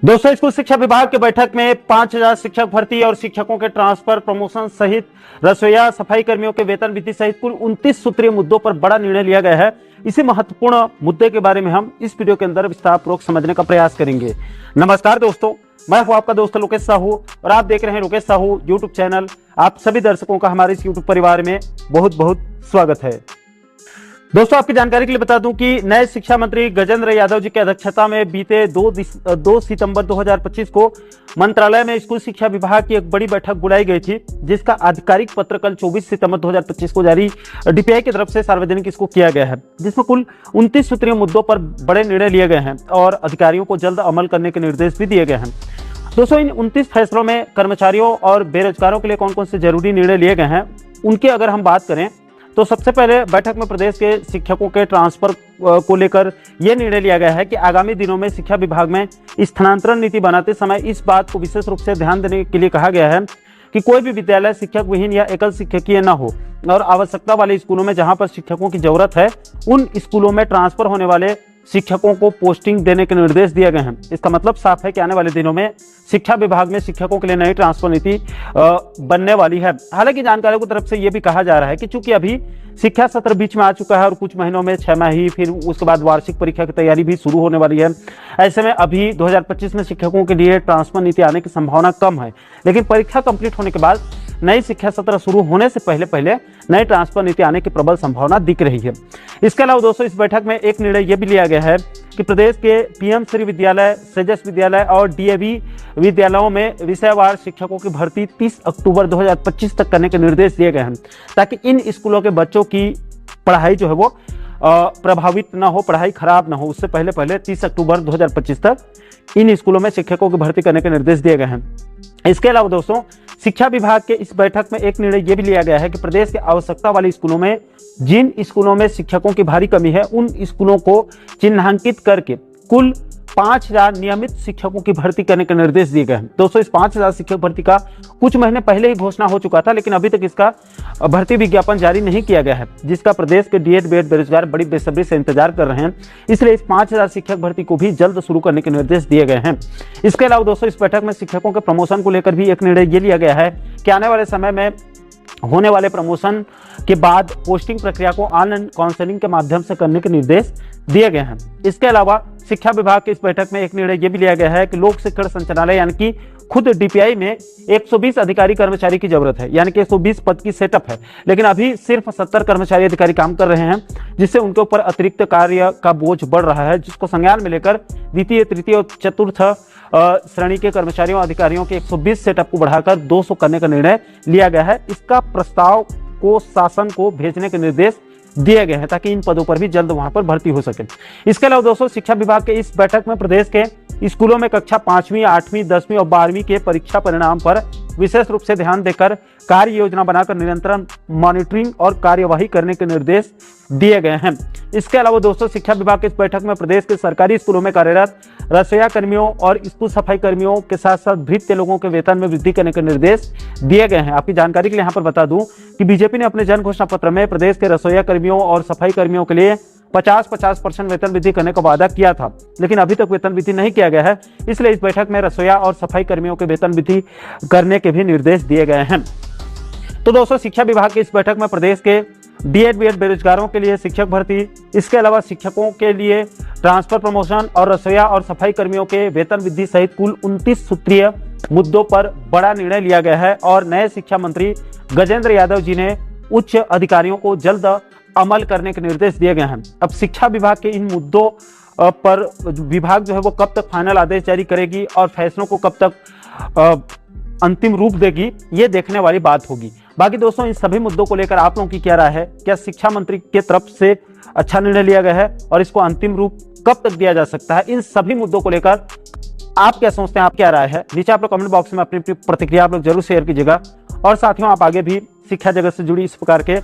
दोस्तों, स्कूल शिक्षा विभाग की बैठक में 5,000 शिक्षक भर्ती और शिक्षकों के ट्रांसफर, प्रमोशन सहित रसोईया, सफाई कर्मियों के वेतन वृद्धि सहित कुल 29 सूत्रीय मुद्दों पर बड़ा निर्णय लिया गया है। इसी महत्वपूर्ण मुद्दे के बारे में हम इस वीडियो के अंदर विस्तारपूर्वक समझने का प्रयास करेंगे। नमस्कार दोस्तों, मैं हूं आपका दोस्त लोकेश साहू और आप देख रहे हैं लोकेश साहू यूट्यूब चैनल। आप सभी दर्शकों का हमारे इस यूट्यूब परिवार में बहुत बहुत स्वागत है। दोस्तों, आपकी जानकारी के लिए बता दूं कि नए शिक्षा मंत्री गजेंद्र यादव जी की अध्यक्षता में बीते 2 सितंबर 2025 को मंत्रालय में स्कूल शिक्षा विभाग की एक बड़ी बैठक बुलाई गई थी, जिसका आधिकारिक पत्र कल 24 सितंबर 2025 को जारी डीपीआई की तरफ से सार्वजनिक इसको किया गया है, जिसमें कुल 29 सूत्रीय मुद्दों पर बड़े निर्णय लिए गए हैं और अधिकारियों को जल्द अमल करने के निर्देश भी दिए गए हैं। दोस्तों, इन 29 फैसलों में कर्मचारियों और बेरोजगारों के लिए कौन कौन से जरूरी निर्णय लिए गए हैं उनकी अगर हम बात करें तो सबसे पहले बैठक में प्रदेश के शिक्षकों के ट्रांसफर को लेकर यह निर्णय लिया गया है कि आगामी दिनों में शिक्षा विभाग में स्थानांतरण नीति बनाते समय इस बात को विशेष रूप से ध्यान देने के लिए कहा गया है कि कोई भी विद्यालय शिक्षक विहीन या एकल शिक्षकीय न हो और आवश्यकता वाले स्कूलों में जहां पर शिक्षकों की जरूरत है उन स्कूलों में ट्रांसफर होने वाले शिक्षकों को पोस्टिंग देने के निर्देश दिए गए हैं। इसका मतलब साफ है कि आने वाले दिनों में शिक्षा विभाग में शिक्षकों के लिए नई ट्रांसफर नीति बनने वाली है। हालांकि जानकारों की तरफ से यह भी कहा जा रहा है कि चूंकि अभी शिक्षा सत्र बीच में आ चुका है और कुछ महीनों में 6 माही फिर उसके बाद वार्षिक परीक्षा की तैयारी भी शुरू होने वाली है, ऐसे में अभी 2025 में शिक्षकों के लिए ट्रांसफर नीति आने की संभावना कम है। लेकिन परीक्षा कंप्लीट होने के बाद नई शिक्षा सत्र शुरू होने से पहले नई ट्रांसफर नीति आने की प्रबल संभावना दिख रही है। इसके अलावा दोस्तों, इस बैठक में एक निर्णय यह भी लिया गया है कि प्रदेश के पीएम श्री विद्यालय, सेजस विद्यालय और डीएवी विद्यालयों में विषयवार शिक्षकों की भर्ती 30 अक्टूबर 2025 तक करने के निर्देश दिए गए हैं, ताकि इन स्कूलों के बच्चों की पढ़ाई जो है वो प्रभावित ना हो, पढ़ाई खराब ना हो। उससे पहले 30 अक्टूबर 2025 तक इन स्कूलों में शिक्षकों की भर्ती करने के निर्देश दिए गए हैं। इसके अलावा दोस्तों, शिक्षा विभाग के इस बैठक में एक निर्णय यह भी लिया गया है कि प्रदेश के आवश्यकता वाले स्कूलों में जिन स्कूलों में शिक्षकों की भारी कमी है उन स्कूलों को चिन्हांकित करके कुल 5,000 नियमित शिक्षकों की भर्ती करने के निर्देश दिए गए हैं। दोस्तों, इस 5,000 शिक्षक भर्ती का कुछ महीने पहले ही घोषणा हो चुका था, लेकिन अभी तक इसका भर्ती विज्ञापन जारी नहीं किया गया है, जिसका प्रदेश के डीएड बीएड बेरोजगार बड़ी बेसब्री से इंतजार कर रहे हैं। इसलिए इस 5,000 शिक्षक भर्ती को भी जल्द शुरू करने के निर्देश दिए गए हैं। इसके अलावा दोस्तों, इस बैठक में शिक्षकों के प्रमोशन को लेकर भी एक निर्णय ये लिया गया है कि आने वाले समय में होने वाले प्रमोशन के बाद पोस्टिंग प्रक्रिया को ऑनलाइन काउंसलिंग के माध्यम से करने के निर्देश दिए गए हैं। इसके अलावा शिक्षा विभाग की इस बैठक में एक निर्णय यह भी लिया गया है कि लोक शिक्षण संचालनालय यानी कि खुद डीपीआई में 120 अधिकारी कर्मचारी की जरूरत है, यानी कि 120 पद की सेटअप है, लेकिन अभी सिर्फ 70 कर्मचारी अधिकारी काम कर रहे हैं, जिससे उनके ऊपर अतिरिक्त कार्य का बोझ बढ़ रहा है, जिसको संज्ञान में लेकर द्वितीय, तृतीय और चतुर्थ श्रेणी के कर्मचारियों अधिकारियों के 120 सेटअप को बढ़ाकर 200 करने का निर्णय लिया गया है। इसका प्रस्ताव को शासन को भेजने के निर्देश दिए गए हैं ताकि इन पदों पर भी जल्द वहां पर भर्ती हो सके। इसके अलावा दोस्तों, शिक्षा विभाग के इस बैठक में प्रदेश के स्कूलों में कक्षा 5वीं, 8वीं, 10वीं और 12वीं के परीक्षा परिणाम पर विशेष रूप से ध्यान देकर कार्य योजना बनाकर निरंतर मॉनिटरिंग और कार्यवाही करने के निर्देश दिए गए हैं। इसके अलावा दोस्तों, शिक्षा विभाग की इस बैठक में प्रदेश के सरकारी स्कूलों में कार्यरत रसोईया कर्मियों और स्कूल सफाई कर्मियों के साथ साथ भृत्य लोगों के वेतन में वृद्धि करने के निर्देश दिए गए हैं। आपकी जानकारी के लिए यहाँ पर बता दूं कि बीजेपी ने अपने जन घोषणा पत्र में प्रदेश के रसोईया कर्मियों और सफाई कर्मियों के लिए 50% वेतन वृद्धि करने का वादा किया था, लेकिन अभी तक वेतन वृद्धि नहीं किया गया है। इसलिए इस बैठक में रसोईया और सफाई कर्मियों के वेतन वृद्धि करने के भी निर्देश दिए गए हैं। तो दोस्तों, शिक्षा विभाग की इस बैठक में प्रदेश के डीएड बीएड बेरोजगारों के लिए शिक्षक भर्ती, इसके अलावा शिक्षकों के लिए ट्रांसफर, प्रमोशन और रसोईया और सफाई कर्मियों के वेतन वृद्धि सहित कुल 29 सूत्रीय मुद्दों पर बड़ा निर्णय लिया गया है और नए शिक्षा मंत्री गजेंद्र यादव जी ने उच्च अधिकारियों को जल्द अमल करने के निर्देश दिए गए हैं। अब शिक्षा विभाग के इन मुद्दों पर विभाग जो है वो कब तक फाइनल आदेश जारी करेगी और फैसलों को कब तक अंतिम रूप देगी, ये देखने वाली बात होगी। बाकी दोस्तों, इन सभी मुद्दों को लेकर आप लोगों की क्या राय है? क्या शिक्षा मंत्री की तरफ से अच्छा निर्णय लिया गया है और इसको अंतिम रूप कब तक दिया जा सकता है? इन सभी मुद्दों को लेकर आप क्या सोचते हैं, आप क्या राय है? नीचे आप लोग कमेंट बॉक्स में अपनी प्रतिक्रिया आप लोग जरूर शेयर कीजिएगा। और साथियों, आप आगे भी शिक्षा जगत से जुड़ी इस प्रकार के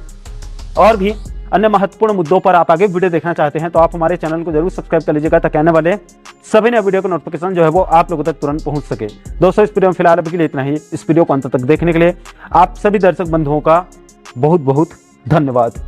और भी अन्य महत्वपूर्ण मुद्दों पर आप आगे वीडियो देखना चाहते हैं तो आप हमारे चैनल को जरूर सब्सक्राइब कर लीजिएगा, ताकि आने वाले सभी नए वीडियो का नोटिफिकेशन जो है वो आप लोगों तक तुरंत पहुंच सके। दोस्तों, इस वीडियो में फिलहाल अभी के लिए इतना ही। इस वीडियो को अंत तक देखने के लिए आप सभी दर्शक बंधुओं का बहुत बहुत धन्यवाद।